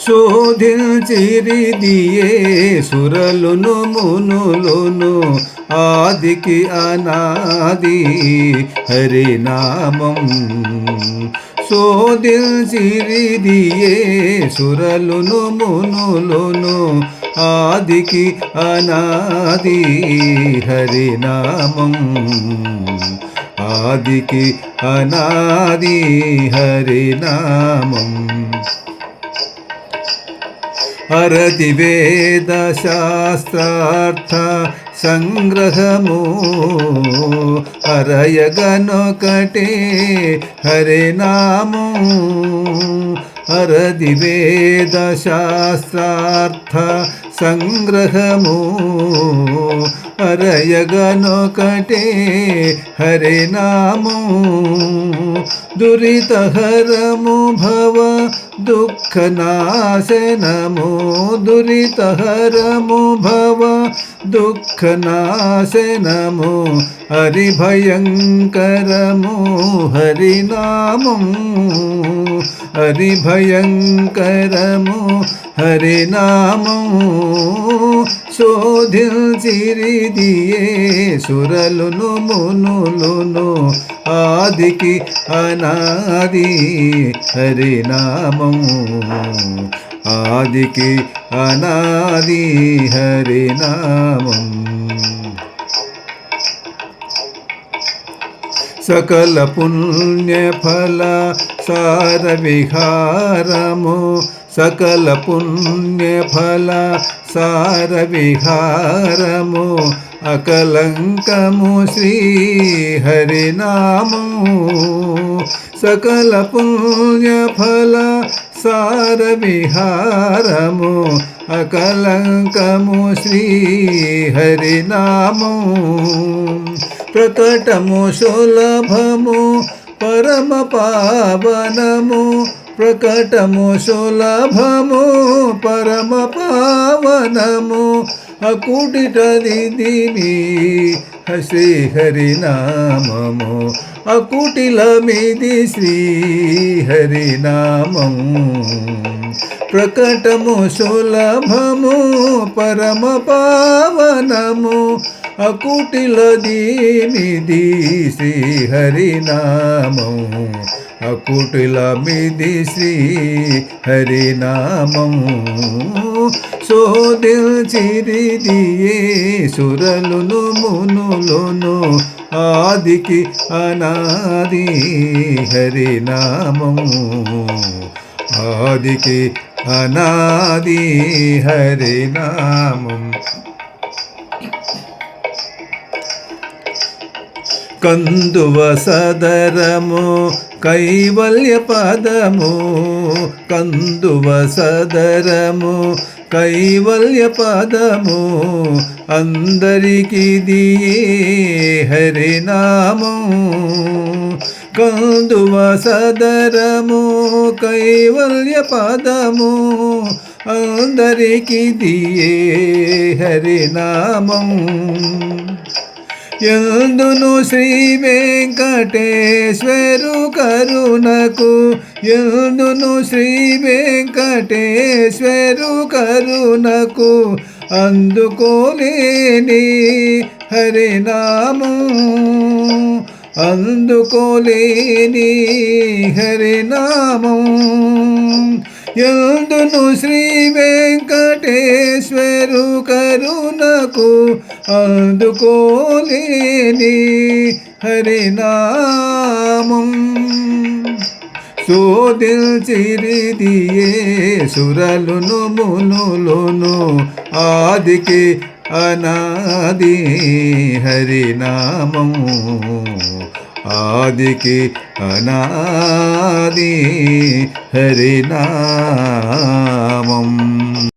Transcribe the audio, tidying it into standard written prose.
శోధించిరిదియే సురలును మునులును ఆదికి అనాది హరినామం. శోధించిరిదియే సురలును మునులును ఆదికి అనాది హరినామం. ఆదికి అనాది హరినామం. అరతి వేద శాస్త్రార్థ సంగ్రహము అరయగనొకటే హరినామం. అరతి వేద శాస్త్రార్థ సంగ్రహము అరయగనొకటే హరినామం. దురితహరము భవ దుఃఖనాశనము. దురితహరము భవ దుఃఖనాశనము హరిభయంకరము హరినామం. హరిభయంకరము హరినామం. శోధించిరిదియే సురలును మునులును ఆదికి అనాది హరినామం. ఆదికి అనాది హరినామం. సకల పుణ్యఫల సార విహారము. సకల పుణ్యఫల సార విహారము అకలంకము శ్రీ హరినామం. సకల పుణ్యఫల సార విహారము అకలంకము శ్రీ హరినామం. ప్రకటము సులభము పరమ పావనము. ప్రకటము సులభము పరమ పావనము అకుటిటదిమి శ్రీ హరినామము. అకుటిలమిది శ్రీ హరినామం. ప్రకటము సులభము పరమ పావనము అకుటిలదిమిది శ్రీ హరినామం. అకుటిలమిది శ్రీ హరినామం. శోధించిరిదియే సురలును మునులును ఆదికి అనాది హరినామం. ఆదికి అనాది హరినామం. కందువ సదరము కైవల్య పదము. కందువ సదరము కైవల్య పదము అందరికిది హరినామం. కందువ సదరము కైవల్య పదము అందరికిది హరినామం. ఎందును శ్రీ వెంకటేశ్వరు కరుణకు. ఎందును శ్రీ వెంకటేశ్వరు కరుణకు అందుకోలేని హరినామం. అందుకోలేని హరినామం. ఎందును శ్రీ వెంకటేశ్వరు కరుణకు అందుకోలేని హరినామం. శోధించిరిదియే సురలును మునులును ఆదికి అనాది హరినామం. ఆదికి అనాది హరినామం.